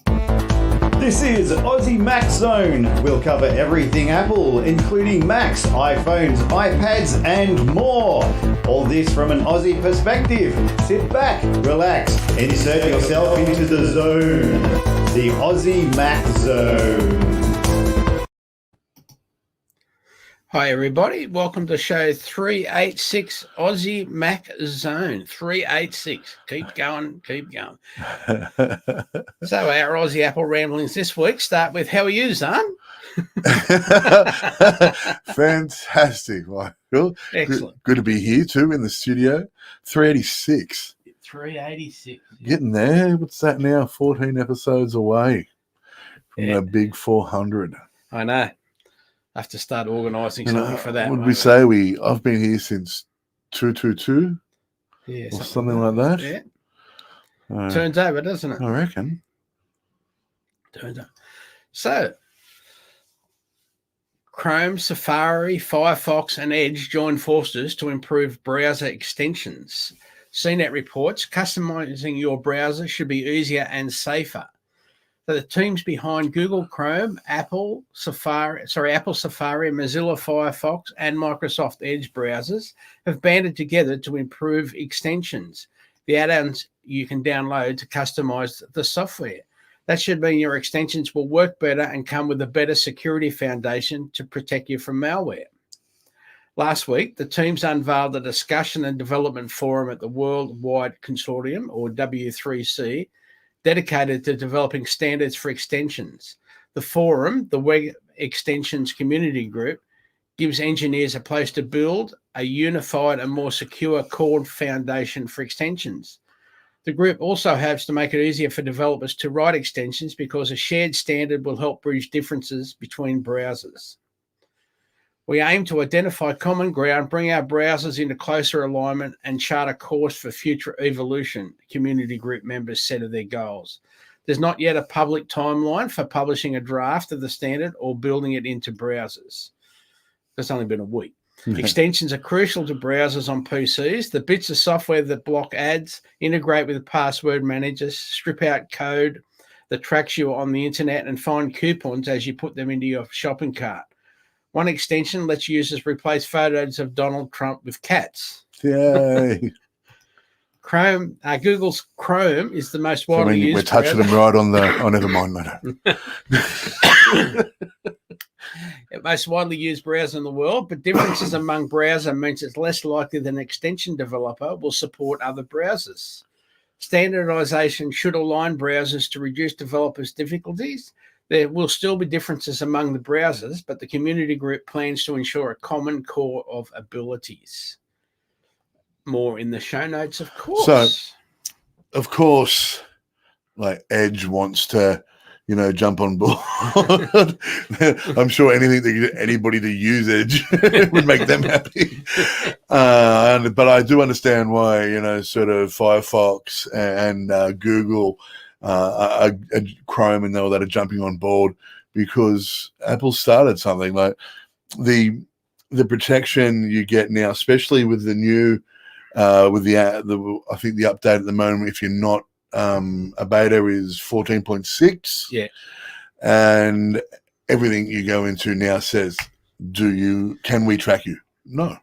This is Aussie Mac Zone. We'll cover everything Apple, including Macs, iPhones, iPads, and more. All this from an Aussie perspective. Sit back, relax, insert yourself into the zone. The Aussie Mac Zone. Hi everybody, welcome to show 386 Aussie Mac Zone. 386. Keep going, keep going. So our Aussie Apple ramblings this week start with, how are you, Zarn? Fantastic, Michael. Excellent. Good to be here too in the studio. 386. 386. Getting there. What's that now? 14 episodes away from the big 400. I know. I have to start organising something for that. Would we say I've been here since 222? Yeah, or something like that? Yeah. Turns over, doesn't it? I reckon. Turns over. So, Chrome, Safari, Firefox, and Edge join forces to improve browser extensions. CNET reports customizing your browser should be easier and safer. So the teams behind Google Chrome, Apple Safari, Mozilla Firefox, and Microsoft Edge browsers have banded together to improve extensions, the add-ons you can download to customize the software. That should mean your extensions will work better and come with a better security foundation to protect you from malware. Last week, the teams unveiled a discussion and development forum at the Worldwide Consortium, or W3C, dedicated to developing standards for extensions. The forum, the Web Extensions Community Group, gives engineers a place to build a unified and more secure core foundation for extensions. The group also hopes to make it easier for developers to write extensions because a shared standard will help bridge differences between browsers. We aim to identify common ground, bring our browsers into closer alignment, and chart a course for future evolution, community group members said of their goals. There's not yet a public timeline for publishing a draft of the standard or building it into browsers. It's only been a week. Extensions are crucial to browsers on PCs. The bits of software that block ads, integrate with password managers, strip out code that tracks you on the internet, and find coupons as you put them into your shopping cart. One extension lets users replace photos of Donald Trump with cats. Yay. Google's Chrome is the most widely used we're touching them right on the... Oh, never mind. Most widely used browser in the world, but differences among browser means it's less likely that an extension developer will support other browsers. Standardization should align browsers to reduce developers' difficulties. There will still be differences among the browsers, but the community group plans to ensure a common core of abilities. More in the show notes, of course. So, of course, like Edge wants to, jump on board. I'm sure anything to get anybody to use Edge would make them happy. But I do understand why, sort of Firefox and Google, Chrome and all that are jumping on board, because Apple started something like the protection you get now, especially with the new, with the I think the update at the moment, if you're not a beta, is 14.6. Yeah, and everything you go into now says, can we track you? No,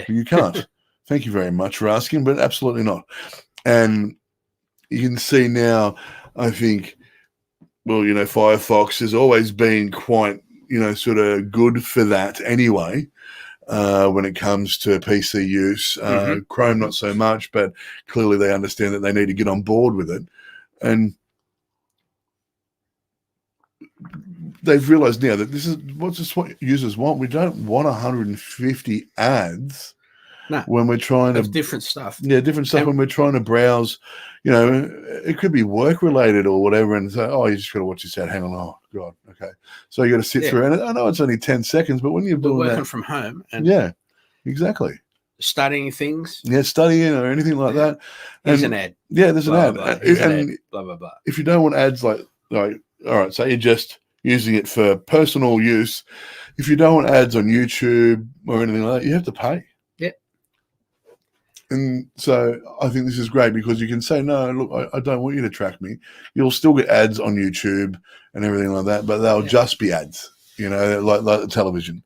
you can't. Thank you very much for asking, but absolutely not. And you can see now, I think, Firefox has always been quite, sort of good for that anyway, when it comes to PC use. Chrome, not so much, but clearly they understand that they need to get on board with it. And they've realized now that this is what users want. We don't want 150 ads. No, when we're trying to different stuff. Yeah, different stuff. When we're trying to browse, it could be work related or whatever, and say, oh, you just got to watch this ad. Hang on, oh God, okay. So you got to sit through, and I know it's only 10 seconds, but when you're doing working that from home, and exactly, studying things, studying or anything like that. There's an ad. Yeah, there's an ad. Blah blah blah. If you don't want ads, like all right, so you're just using it for personal use. If you don't want ads on YouTube or anything like that, you have to pay. And so I think this is great because you can say, no, look, I don't want you to track me. You'll still get ads on YouTube and everything like that, but they'll just be ads, like television,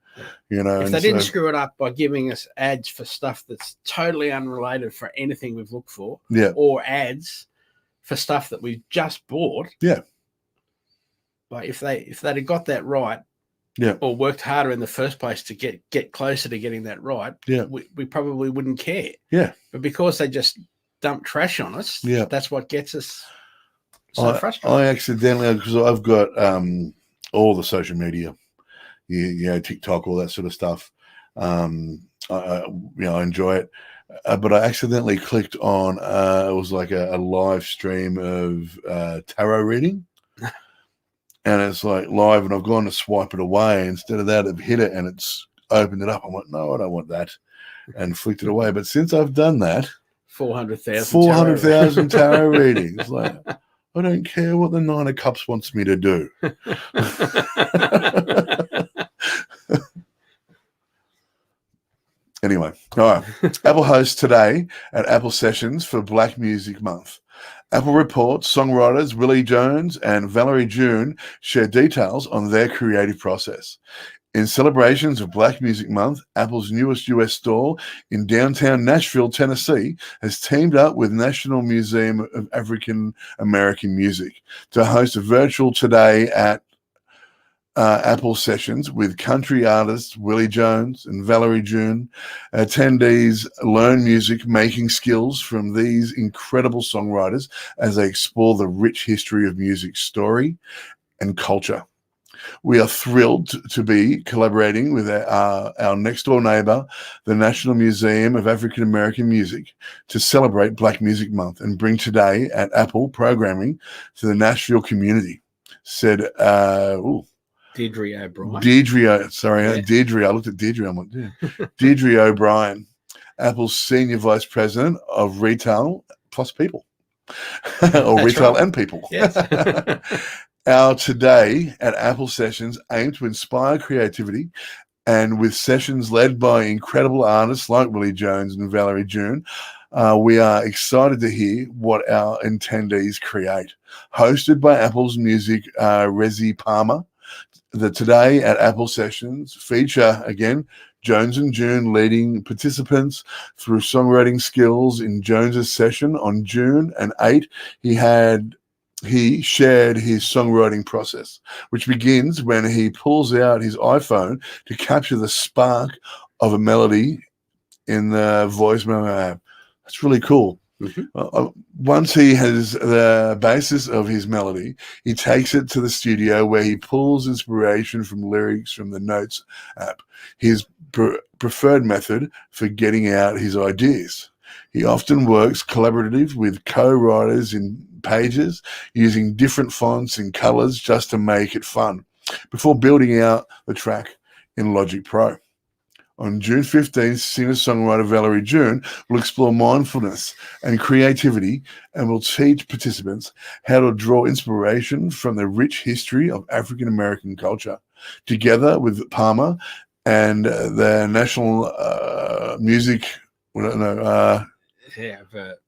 If they didn't screw it up by giving us ads for stuff that's totally unrelated for anything we've looked for, or ads for stuff that we've just bought, but if they'd have got that right, or worked harder in the first place to get closer to getting that right, we probably wouldn't care. But because they just dump trash on us, that's what gets us so frustrated. I accidentally, because I've got all the social media, TikTok, all that sort of stuff. I enjoy it. But I accidentally clicked on, it was like a live stream of tarot reading. And it's like live, and I've gone to swipe it away. Instead of that, I've hit it and it's opened it up. I'm like, no, I don't want that, and flicked it away. But since I've done that, 400,000 tarot readings. Like, I don't care what the Nine of Cups wants me to do. Anyway, all right. Apple hosts today at Apple Sessions for Black Music Month. Apple reports songwriters Willie Jones and Valerie June share details on their creative process. In celebrations of Black Music Month, Apple's newest US store in downtown Nashville, Tennessee, has teamed up with National Museum of African American Music to host a virtual today at Apple Sessions with country artists Willie Jones and Valerie June. Attendees learn music making skills from these incredible songwriters as they explore the rich history of music story and culture. We are thrilled to be collaborating with our next door neighbor, the National Museum of African American Music, to celebrate Black Music Month and bring today at Apple programming to the Nashville community, said Deirdre O'Brien. Deirdre, I looked at Deirdre. I'm like, Deirdre O'Brien, Apple's Senior Vice President of Retail plus People, or Retail and People. Yes. Our Today at Apple Sessions aim to inspire creativity, and with sessions led by incredible artists like Willie Jones and Valerie June, we are excited to hear what our attendees create. Hosted by Apple's music Rezi Palmer, the Today at Apple Sessions feature, again, Jones and June leading participants through songwriting skills. In Jones's session on June 8, he shared his songwriting process, which begins when he pulls out his iPhone to capture the spark of a melody in the voice memo app. That's really cool. Mm-hmm. Once he has the basis of his melody, he takes it to the studio where he pulls inspiration from lyrics from the Notes app, his preferred method for getting out his ideas. He often works collaboratively with co-writers in Pages, using different fonts and colors just to make it fun, before building out the track in Logic Pro. On June 15th, singer-songwriter Valerie June will explore mindfulness and creativity and will teach participants how to draw inspiration from the rich history of African American culture. Together with Palmer and the National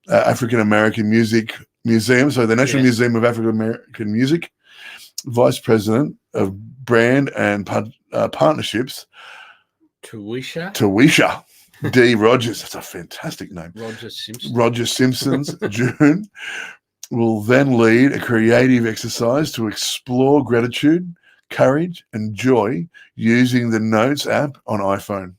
African American Music Museum, so the National Museum of African American Music, Vice President of Brand and Partnerships, Tawisha D. Rogers. That's a fantastic name. Roger Simpson's June will then lead a creative exercise to explore gratitude, courage, and joy using the Notes app on iPhone.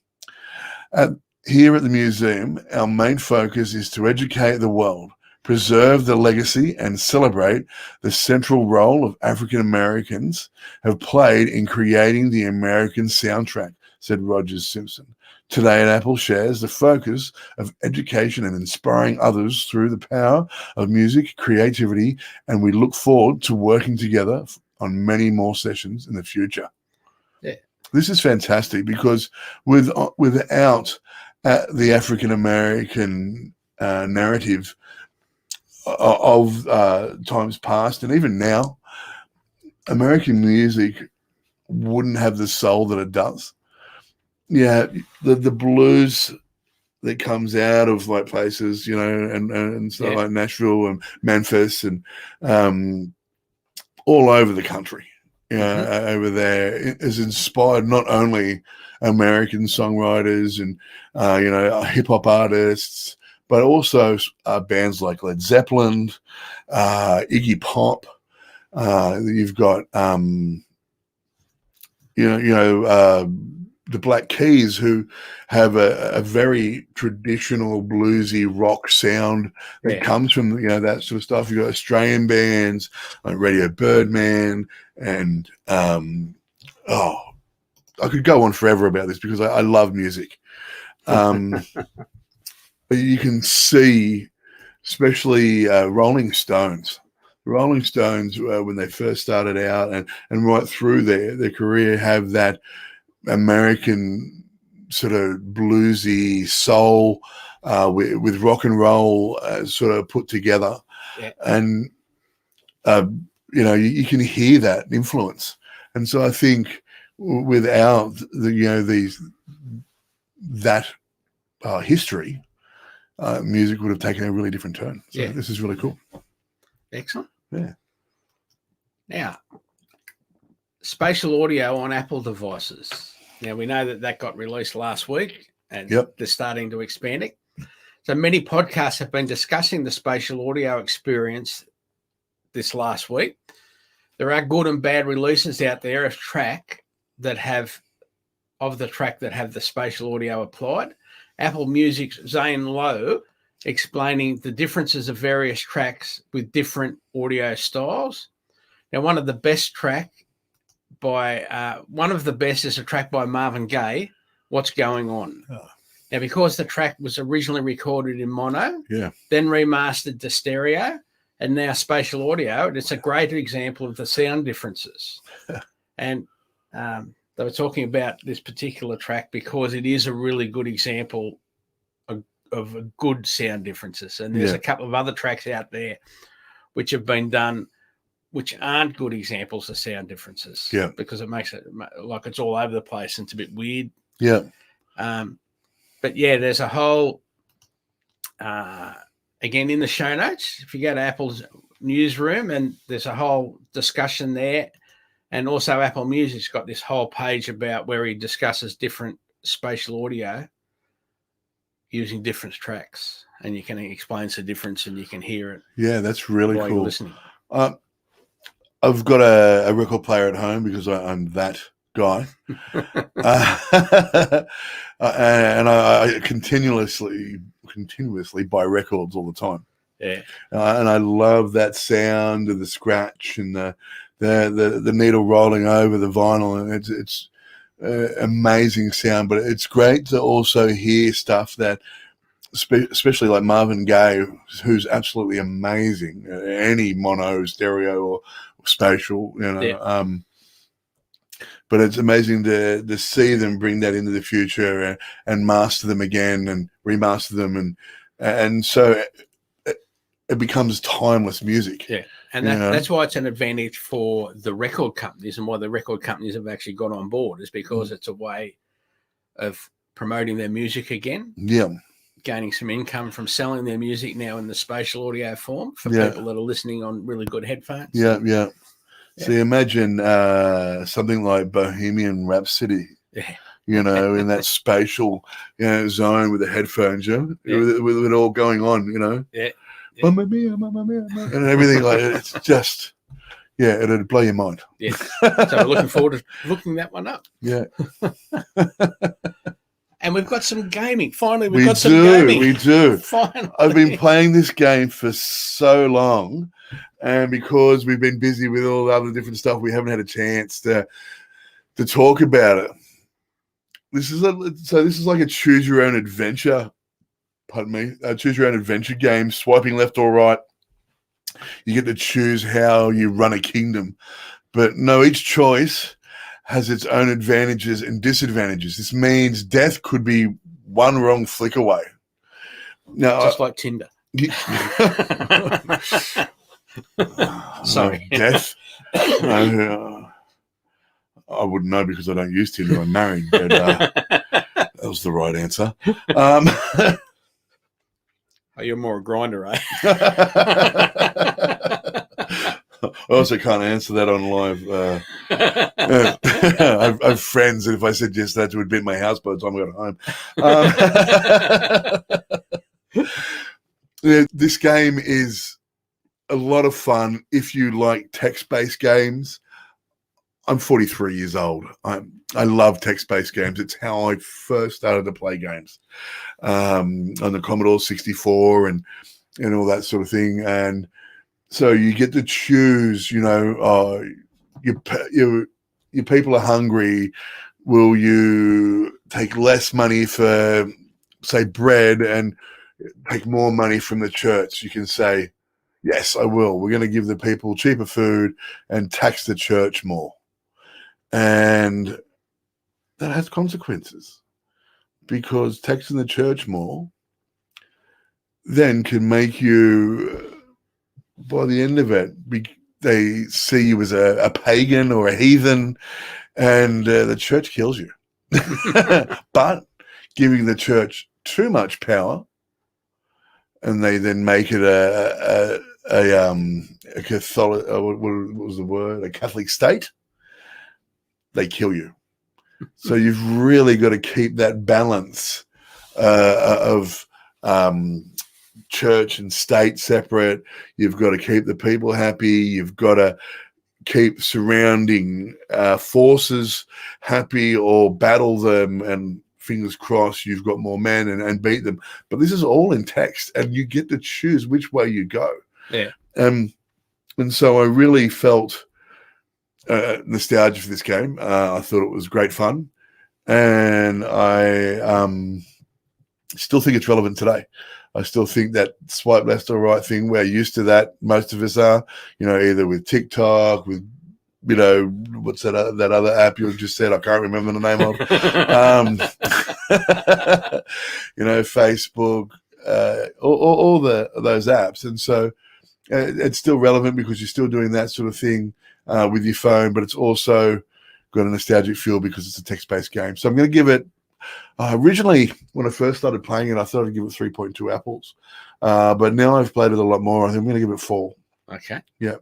Here at the museum, our main focus is to educate the world, preserve the legacy, and celebrate the central role of African Americans have played in creating the American soundtrack, said Rogers Simpson. Today at Apple shares the focus of education and inspiring others through the power of music, creativity, and we look forward to working together on many more sessions in the future. Yeah. This is fantastic because without the African American narrative of times past and even now, American music wouldn't have the soul that it does. Yeah, the blues that comes out of like places, and stuff like Nashville and Memphis and all over the country, over there, is inspired not only American songwriters and hip hop artists, but also bands like Led Zeppelin, Iggy Pop. You've got the Black Keys, who have a very traditional bluesy rock sound that comes from that sort of stuff. You've got Australian bands like Radio Birdman, and I could go on forever about this because I love music. But you can see, especially Rolling Stones. Rolling Stones, when they first started out and right through their career, have that American sort of bluesy soul with rock and roll sort of put together, and you can hear that influence. And so I think without that history, music would have taken a really different turn. So this is really cool. Excellent. Yeah. Now, spatial audio on Apple devices. Now, we know that got released last week, and they're starting to expand it. So many podcasts have been discussing the spatial audio experience this last week. There are good and bad releases out there of the track that have the spatial audio applied. Apple Music's Zane Lowe explaining the differences of various tracks with different audio styles. Now, one of the best is a track by Marvin Gaye, What's Going On. Oh. Now, because the track was originally recorded in mono, then remastered to stereo, and now spatial audio, it's a great example of the sound differences. And they were talking about this particular track because it is a really good example of good sound differences. And there's a couple of other tracks out there which have been done which aren't good examples of sound differences. Yeah. Because it makes it like it's all over the place and it's a bit weird. Yeah. But there's a whole again in the show notes, if you go to Apple's newsroom, and there's a whole discussion there. And also Apple Music's got this whole page about where he discusses different spatial audio using different tracks, and you can explain the difference and you can hear it. Yeah, that's really while cool. You're listening. I've got a record player at home because I'm that guy. And I continuously buy records all the time. Yeah. And I love that sound of the scratch and the needle rolling over the vinyl, and it's amazing sound. But it's great to also hear stuff that, especially like Marvin Gaye, who's absolutely amazing, any mono, stereo, or spatial, but it's amazing to see them bring that into the future and master them again and remaster them, and so it becomes timeless music. Yeah, and that's why it's an advantage for the record companies, and why the record companies have actually got on board, is because it's a way of promoting their music again. Yeah. Gaining some income from selling their music now in the spatial audio form for people that are listening on really good headphones. Yeah. So you imagine something like Bohemian Rhapsody, in that spatial zone with the headphones, with it all going on, Mamma mia, and everything like it. It's just, it'd blow your mind. Yeah. So we're looking forward to looking that one up. Yeah. And we've got some gaming. Finally, we've got some gaming. We do. Finally. I've been playing this game for so long, and because we've been busy with all the other different stuff, we haven't had a chance to talk about it. This is like a choose your own adventure. Pardon me. Choose your own adventure game. Swiping left or right. You get to choose how you run a kingdom, but each choice has its own advantages and disadvantages. This means death could be one wrong flick away. Now, just like Tinder. Sorry. Death? I wouldn't know because I don't use Tinder. I'm married. But was the right answer. Oh, you're more a grinder, eh? I also can't answer that on live. I have friends that if I said yes, that would be at my house by the time I got home. This game is a lot of fun if you like text-based games. I'm 43 years old. I love text-based games. It's how I first started to play games on the Commodore 64 and all that sort of thing. And so you get to choose, your people are hungry. Will you take less money for, say, bread and take more money from the church? You can say, yes, I will. We're going to give the people cheaper food and tax the church more. And that has consequences, because taxing the church more then can make you, by the end of it, they see you as a pagan or a heathen, and the church kills you. But giving the church too much power, and they then make it a Catholic, what was the word? A Catholic state, they kill you. So you've really got to keep that balance of church and state separate. You've got to keep the people happy. You've got to keep surrounding forces happy, or battle them, and fingers crossed you've got more men and beat them. But this is all in text, and you get to choose which way you go. Yeah. And so I really felt nostalgia for this game. I thought it was great fun, and I still think it's relevant today. I still think that swipe left or right thing, we're used to that. Most of us are, either with TikTok, with, what's that other app you just said? I can't remember the name of. Facebook, all those apps. And so it's still relevant because you're still doing that sort of thing with your phone, but it's also got a nostalgic feel because it's a text-based game. So I'm going to give it, originally, when I first started playing it, I thought I'd give it 3.2 apples. But now I've played it a lot more. I think I'm going to give it 4. Okay. Yeah.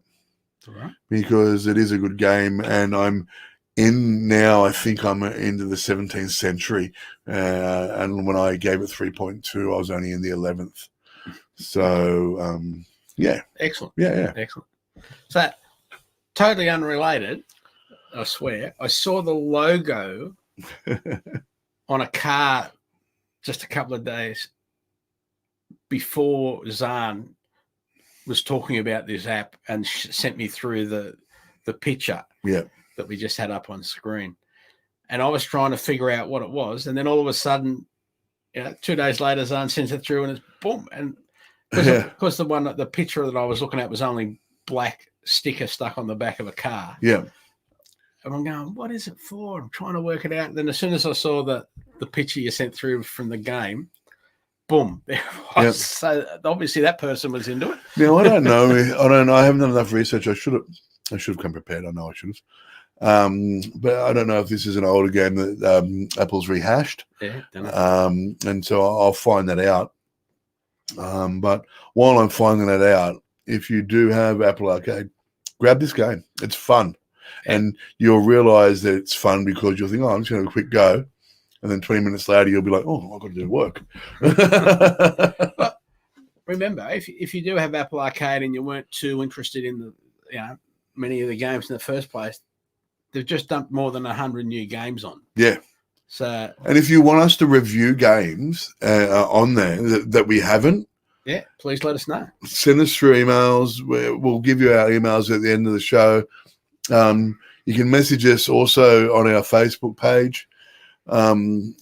All right. Because it is a good game, and I'm in now, I think I'm into the 17th century. And when I gave it 3.2, I was only in the 11th. So, yeah. Excellent. Yeah. Excellent. So, totally unrelated, I swear, I saw the logo on a car just a couple of days before Zarn was talking about this app and sent me through the picture that we just had up on screen. And I was trying to figure out what it was. And then all of a sudden, 2 days later, Zarn sends it through and it's boom. And because the picture that I was looking at was only black sticker stuck on the back of a car. Yeah. And I'm going, what is it for? I'm trying to work it out. And then as soon as I saw the picture you sent through from the game, boom. Yep. So obviously that person was into it. Now, I don't know. I haven't done enough research. I should have come prepared. I know I should have. But I don't know if this is an older game that Apple's rehashed. Yeah, don't know. And so I'll find that out. But while I'm finding that out, if you do have Apple Arcade, grab this game. It's fun. And you'll realize that it's fun because you'll think, I'm just going to have a quick go. And then 20 minutes later, you'll be like, I've got to do work. But remember, if you do have Apple Arcade and you weren't too interested in many of the games in the first place, they've just dumped more than 100 new games on. Yeah. So, and if you want us to review games on there that we haven't, please let us know. Send us through emails. We'll give you our emails at the end of the show. You can message us also on our Facebook page, the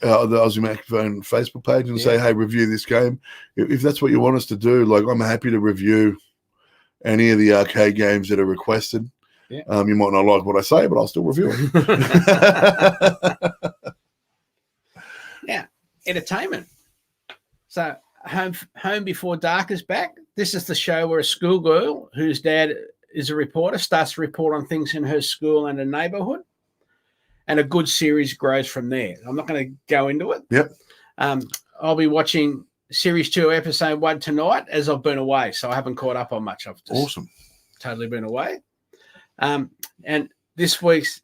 Aussie Microphone Facebook page, and say, hey, review this game. If that's what you want us to do, like, I'm happy to review any of the arcade games that are requested. Yeah. You might not like what I say, but I'll still review it. Now, entertainment. So, Home Before Dark is back. This is the show where a schoolgirl whose dad is a reporter starts to report on things in her school and her neighborhood. and a good series grows from there. I'm not going to go into it. Yep. I'll be watching Series 2, Episode 1 tonight as I've been away, so I haven't caught up on much. I've just totally been away. And this week's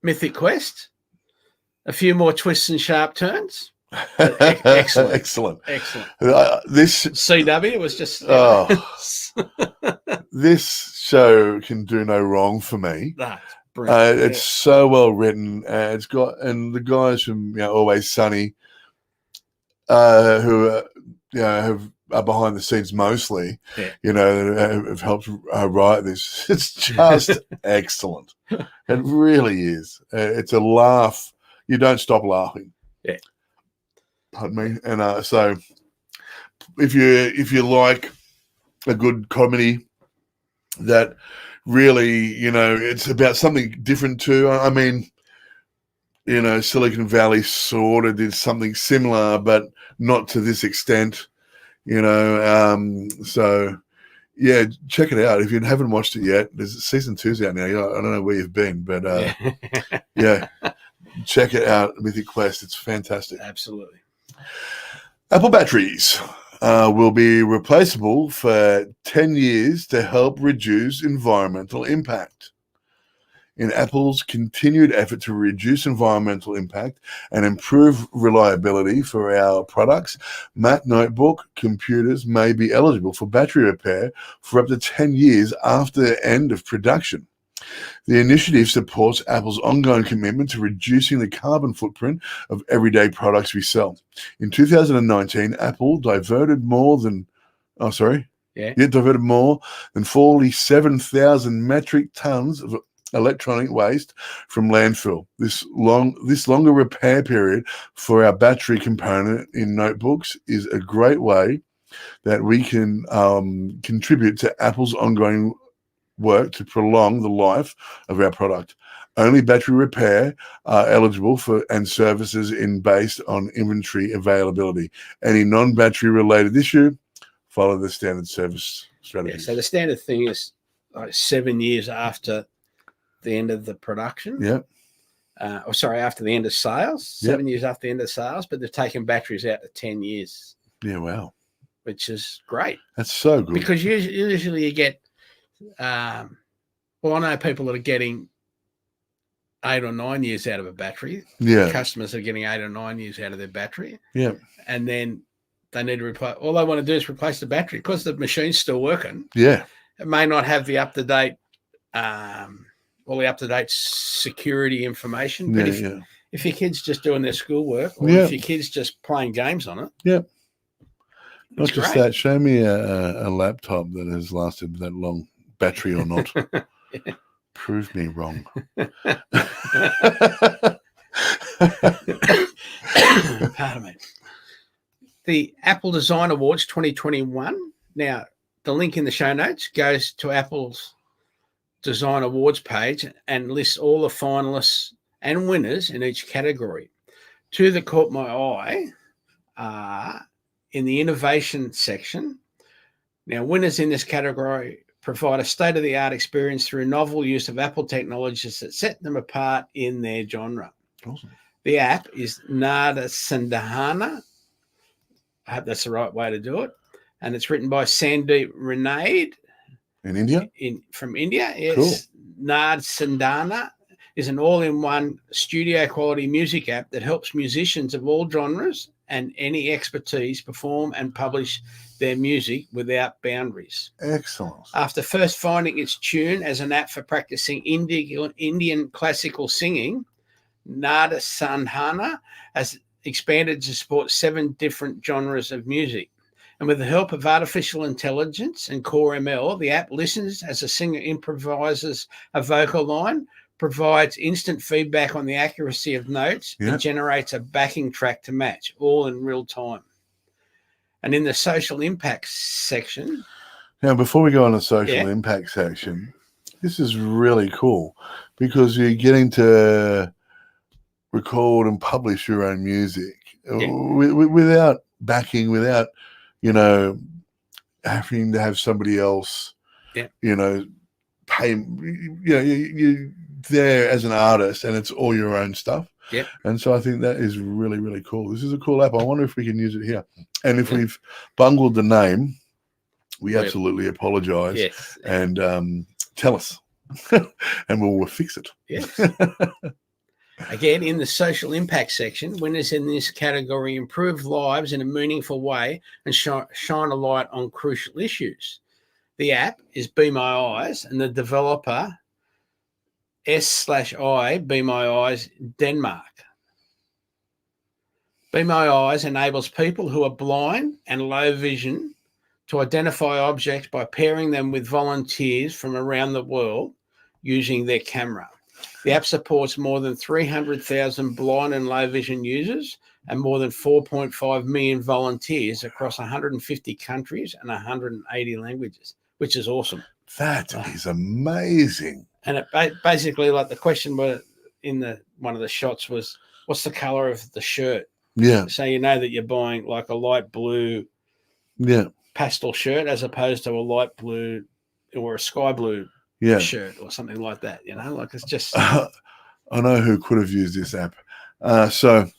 Mythic Quest, a few more twists and sharp turns. Excellent. Excellent. This CW was just... this show can do no wrong for me. It's so well written. And the guys from Always Sunny, who are behind the scenes mostly, have helped write this. It's just excellent. It really is. It's a laugh. You don't stop laughing. Yeah. Pardon me. And so, if you like a good comedy that really, it's about something different too. I mean, Silicon Valley sort of did something similar, but not to this extent, So, yeah, check it out. If you haven't watched it yet, there's season 2's out now. I don't know where you've been, but yeah, check it out. Mythic Quest. It's fantastic. Absolutely. Apple batteries will be replaceable for 10 years to help reduce environmental impact. In Apple's continued effort to reduce environmental impact and improve reliability for our products, Mac notebook computers may be eligible for battery repair for up to 10 years after the end of production. The initiative supports Apple's ongoing commitment to reducing the carbon footprint of everyday products we sell. In 2019, Apple diverted more than 47,000 metric tons of electronic waste from landfill. This longer repair period for our battery component in notebooks is a great way that we can contribute to Apple's ongoing work to prolong the life of our product. Only battery repair are eligible for and services based on inventory availability. Any non-battery related issue, follow the standard service strategy. Yeah, so the standard thing is 7 years after the end of the production. Yep. After the end of sales. 7 years after the end of sales, but they've taken batteries out to 10 years. Yeah, wow. Which is great. That's so good. Because usually you get, I know people that are getting 8 or 9 years out of a battery. Yeah. Customers are getting 8 or 9 years out of their battery. Yeah. And then they need to replace, all they want to do is replace the battery because the machine's still working. Yeah. It may not have the up-to-date, all the up-to-date security information. But if your kid's just doing their schoolwork or if your kid's just playing games on it. Yeah. Not just great. that. Show me a laptop that has lasted that long, battery or not. Yeah. Prove me wrong. Pardon me. The Apple Design Awards 2021. Now, the link in the show notes goes to Apple's Design Awards page and lists all the finalists and winners in each category. Two that caught my eye are in the innovation section. Now, winners in this category provide a state-of-the-art experience through novel use of Apple technologies that set them apart in their genre. Awesome. The app is Nada Sandhana. I hope that's the right way to do it. And it's written by Sandeep Renaid. In India? From India. Yes. Cool. Nada Sandhana is an all-in-one studio-quality music app that helps musicians of all genres and any expertise perform and publish their music without boundaries. Excellent. After first finding its tune as an app for practicing Indian classical singing, Nada Sandhana has expanded to support 7 different genres of music. And with the help of artificial intelligence and Core ML, the app listens as a singer improvises a vocal line, provides instant feedback on the accuracy of notes, and generates a backing track to match, all in real time. And in the social impact section... Now, before we go on the social impact section, this is really cool because you're getting to record and publish your own music without backing, without, having to have somebody else, pay. You're there as an artist, and it's all your own stuff. Yeah. And so I think that is really, really cool. This is a cool app. I wonder if we can use it here. And if we've bungled the name, we absolutely apologize. Yes. And tell us, and we'll fix it. Yes. Again, in the social impact section, winners in this category improve lives in a meaningful way and shine a light on crucial issues. The app is Be My Eyes, and the developer S/I Be My Eyes Denmark. Be My Eyes enables people who are blind and low vision to identify objects by pairing them with volunteers from around the world using their camera. The app supports more than 300,000 blind and low vision users and more than 4.5 million volunteers across 150 countries and 180 languages, which is awesome. That is amazing. And it basically, like the question in one of the shots was, what's the color of the shirt? Yeah. So you know that you're buying like a light blue pastel shirt as opposed to a light blue or a sky blue shirt or something like that, like it's just I know who could have used this app. So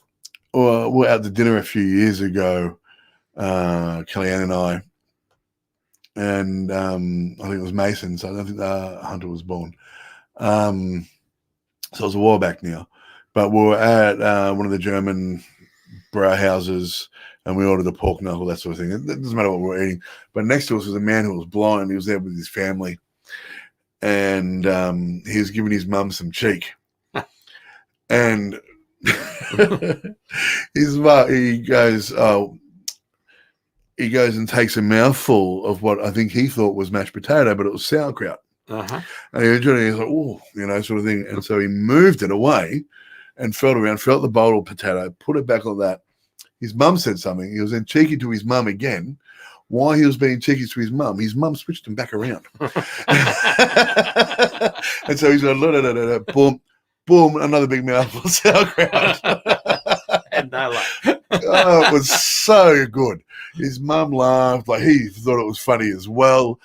we're out to dinner a few years ago, Kellyanne and I, and I think it was Mason, so I don't think Hunter was born. So it was a while back now, but we were at one of the German brauhouses, and we ordered a pork knuckle, that sort of thing. It doesn't matter what we were eating, but next to us was a man who was blind. He was there with his family, and he was giving his mum some cheek. And his mum, he goes and takes a mouthful of what I think he thought was mashed potato, but it was sauerkraut. Uh-huh. And he was like, oh, sort of thing. And so he moved it away and felt the bowl of potato, put it back on that. His mum said something. He was then cheeky to his mum again. While he was being cheeky to his mum switched him back around. And so he's like, boom, boom, another big mouthful of sauerkraut. And no luck. Oh, it was so good. His mum laughed. Like, he thought it was funny as well.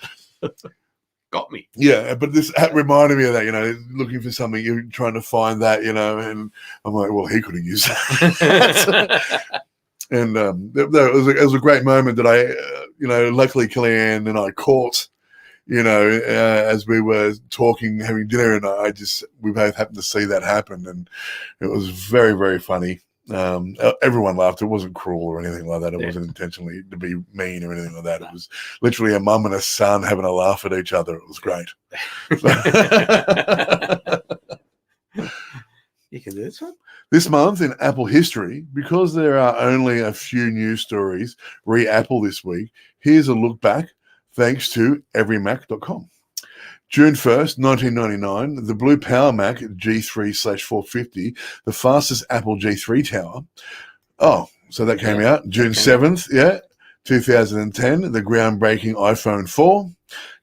Got me. Yeah, but this reminded me of that, looking for something, you're trying to find that, and I'm like, well, he could have used that. And it was a great moment that I, luckily Kellyanne and I caught, as we were talking, having dinner, and we both happened to see that happen, and it was very, very funny. Everyone laughed. It wasn't cruel or anything like that. It wasn't intentionally to be mean or anything like that. It was literally a mum and a son having a laugh at each other. It was great. You can do this one. This month in Apple history, because there are only a few news stories re-Apple this week, here's a look back thanks to everymac.com. June 1st, 1999, the Blue Power Mac G3/450, the fastest Apple G3 tower. Oh, so that came out. June 7th, 2010, the groundbreaking iPhone 4.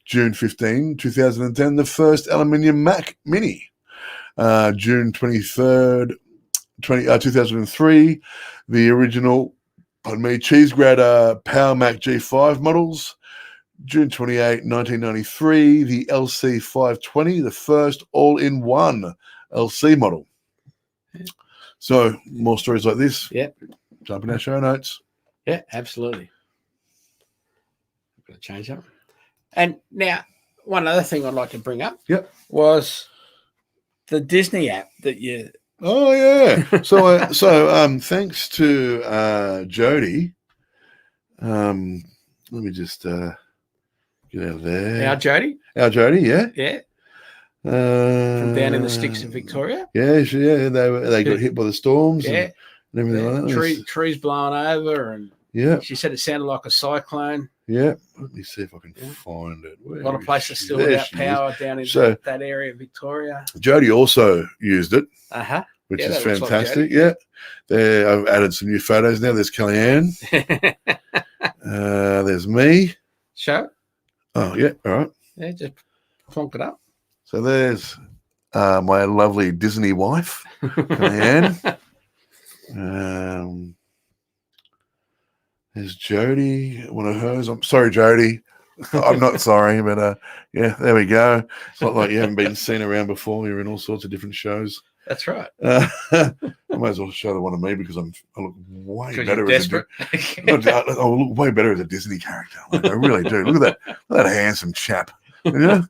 June 15, 2010, the first aluminium Mac Mini. June 23rd, 2003, the original, cheese grater Power Mac G5 models. June 28, 1993, the LC520, the first all-in-one LC model. Yeah. So, more stories like this. Yep. Jump in our show notes. Yeah, absolutely. I'm going to change that. And now, one other thing I'd like to bring up was the Disney app that you... Oh, yeah. So thanks to Jody. Let me just... get out of there. Our Jody, yeah. Yeah. From down in the sticks of Victoria. Yeah. They got hit by the storms and everything like that. Trees blown over, and she said it sounded like a cyclone. Yeah. Let me see if I can find it. A lot of places still without power down in that area of Victoria. Jody also used it. Uh-huh. Which is fantastic. Like I've added some new photos now. There's Kellyanne. There's me. Show. Oh, yeah. All right. Yeah, just plonk it up. So there's my lovely Disney wife, Kellyanne. There's Jody, one of hers. I'm sorry, Jody. I'm not sorry, but yeah, there we go. It's not like you haven't been seen around before. You're in all sorts of different shows. That's right. I might as well show the one of me because I look way better you're as desperate. I look way better as a Disney character. Like, I really do. Look at that handsome chap. You know?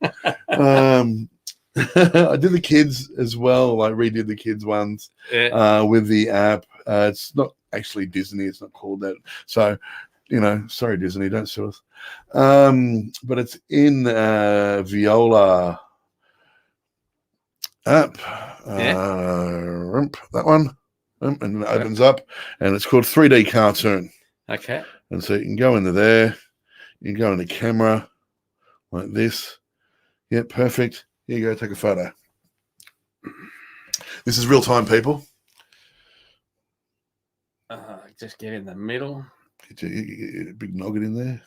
I did the kids as well. Like redid the kids ones with the app. It's not actually Disney. It's not called that. So, sorry Disney, don't sue us. But it's in Viola app. That one. And it opens up, and it's called 3D Cartoon. Okay. And so you can go into there. You can go in the camera like this. Yeah, perfect. Here you go, take a photo. This is real time, people. Just get in the middle. Get a big nugget in there.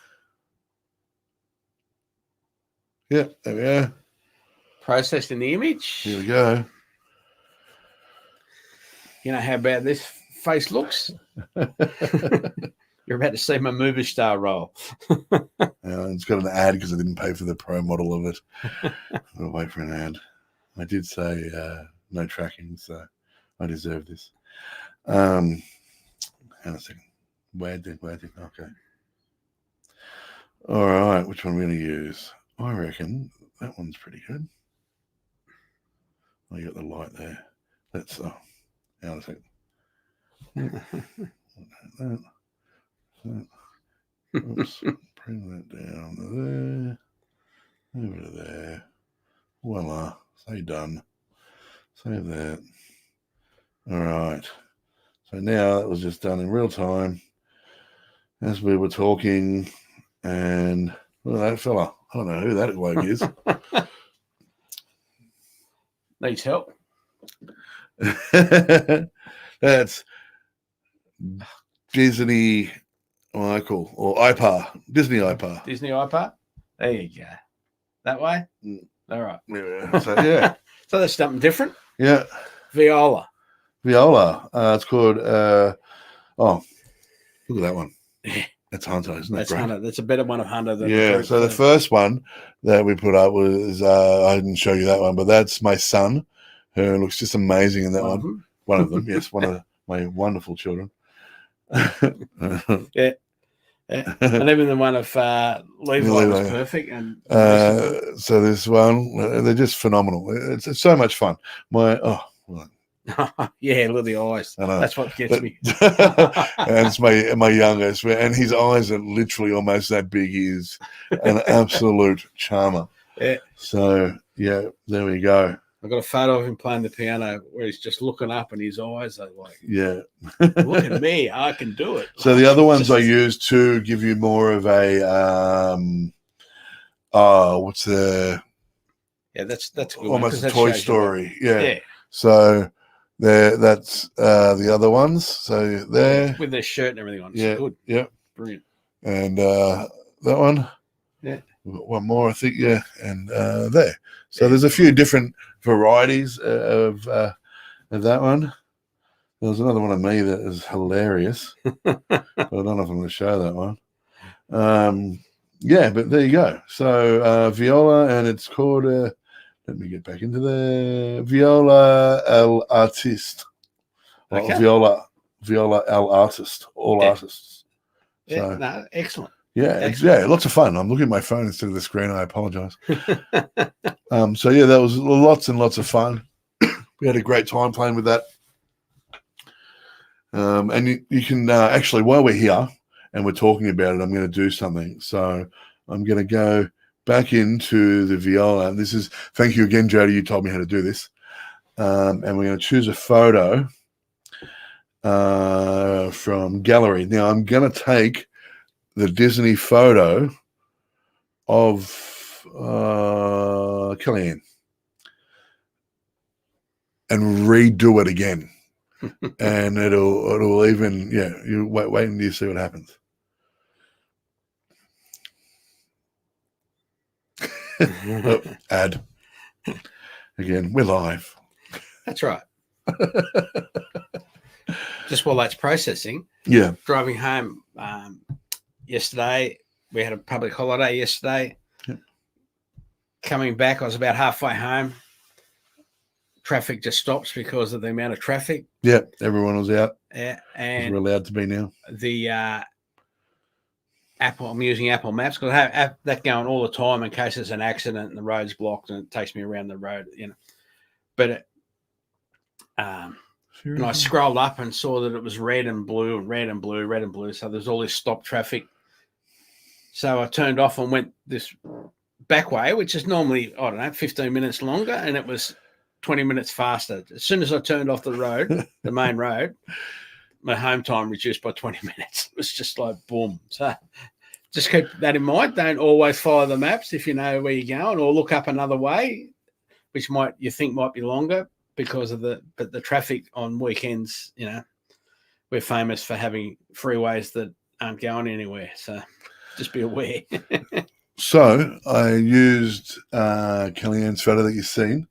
Yeah, there we are. Processing the image. Here we go. You know how bad this face looks? You're about to see my movie star role. It's got an ad because I didn't pay for the pro model of it. I'll wait for an ad. I did say no tracking, so I deserve this. Hang on a second. Where did? Okay. All right, which one are we going to use? I reckon that one's pretty good. Oh, you got the light there. Hang on a second. Oops, bring that down to there. Over to there. Voila. Say done. Save that. All right. So now that was just done in real time as we were talking. And look at that fella. I don't know who that bloke is. Needs help. That's Disney Michael or IPA. Disney IPA. Disney IPA. There you go. That way? All right. Yeah. So, yeah. So that's something different? Yeah. Viola. It's called, look at that one. Yeah. That's Hunter, isn't that That's great? Hunter. That's a better one of Hunter than So the first one that we put up was, I didn't show you that one, but that's my son, who looks just amazing in that one. One of them, yes, one of my wonderful children. Yeah. And even the one of Levi was perfect. And so this one, they're just phenomenal. It's so much fun. Yeah, look at the eyes. I know. That's what gets me. And it's my youngest, and his eyes are literally almost that big. He's an absolute charmer. Yeah. So yeah, there we go. I've got a photo of him playing the piano where he's just looking up and his eyes are like, yeah, look at me, I can do it. So the other ones I use to give you more of a what's the that's a good almost one, a Toy Story. Yeah. So that's the other ones. So there with their shirt and everything on. It's good. Yeah. Brilliant. And that one. Yeah. We've got one more, I think. Yeah. And there. So there's a few different varieties of that one. There's another one of me that is hilarious. But I don't know if I'm going to show that one. Yeah, but there you go. So Viola, and it's called let me get back into the Viola El Artist. Okay. Viola El Artist, all artists. So, no, excellent. Yeah, lots of fun. I'm looking at my phone instead of the screen. I apologize. So yeah, that was lots and lots of fun. We had a great time playing with that. And you can actually, while we're here and we're talking about it, I'm going to do something. So I'm going to go back into the Viola. And this is, thank you again, Jody. You told me how to do this. And we're going to choose a photo from gallery. Now I'm going to take the Disney photo of Kellyanne and redo it again. And it'll even, you wait until you see what happens. Ad. Again, we're live. That's right. Just while that's processing. Yeah. Driving home yesterday, we had a public holiday yesterday. Yep. Coming back, I was about halfway home. Traffic just stops because of the amount of traffic. Yeah, everyone was out. Yeah, We're and allowed to be now. the Apple, I'm using Apple Maps because I have that going all the time in case there's an accident and the road's blocked and it takes me around the road, But and I scrolled up and saw that it was red and blue and red and blue, red and blue. So there's all this stop traffic. So I turned off and went this back way, which is normally, 15 minutes longer, and it was 20 minutes faster. As soon as I turned off the road, the main road, my home time reduced by 20 minutes. It was just like boom. So just keep that in mind. Don't always follow the maps if you know where you're going, or look up another way, which you think might be longer because of the traffic on weekends. We're famous for having freeways that aren't going anywhere. So just be aware. So I used Kellyanne's photo that you've seen,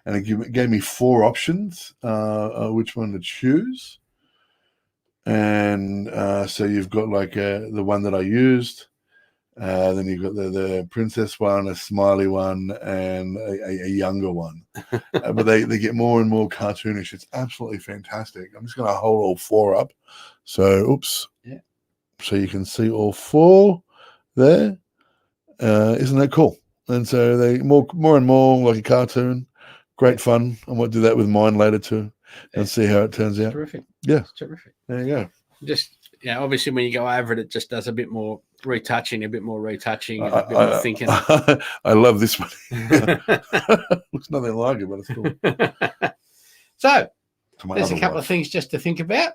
and it gave me 4 options, which one to choose. And so you've got like the one that I used. Then you've got the princess one, a smiley one, and a younger one. But they get more and more cartoonish. It's absolutely fantastic. I'm just going to hold all 4 up. So, Yeah. So you can see all 4 there. Isn't that cool? And so they more and more like a cartoon. Great fun. I might do that with mine later too, and see how it turns out. Terrific. Yeah, it's terrific. There you go. Just obviously when you go over it, it just does a bit more retouching, and a bit more more thinking. I love this one. Looks nothing like it, but it's cool. So there's a couple of things just to think about.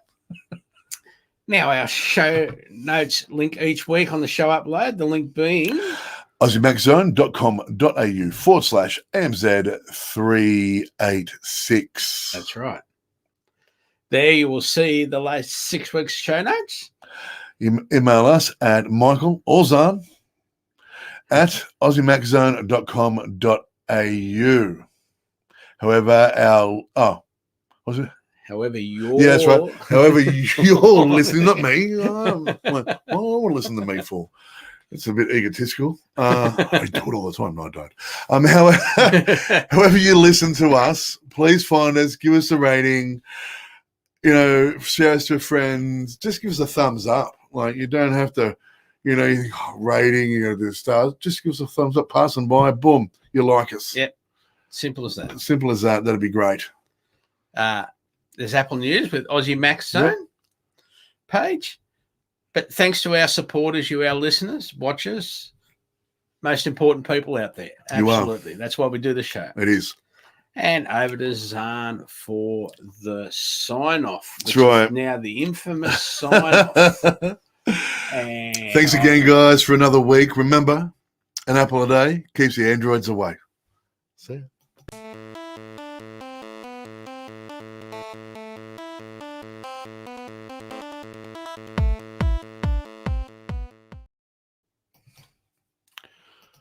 Now our show notes link each week on the show upload. The link being AussieMaxZone.com.au/AMZ386. That's right. There you will see the last 6 weeks' show notes. Email us at Michael or Zarn at AussieMaxZone.com.au. However, was it? However you're... Yeah, that's right. However you're listening, not me. What do I want to listen to me for? It's a bit egotistical. I do it all the time. No, I don't. However you listen to us, please find us, give us a rating, share us to friends. Just give us a thumbs up. Like, you don't have to, you think, rating, do stars. Just give us a thumbs up, passing by, boom, you like us. Yep. Simple as that. Simple as that. That'd be great. There's Apple News with Aussie Max Zone page. But thanks to our supporters, you, our listeners, watchers, most important people out there. Absolutely. You are. That's why we do the show. It is. And over to Zarn for the sign-off. That's right. Now the infamous sign-off. Thanks again, guys, for another week. Remember, an apple a day keeps the androids away. See ya.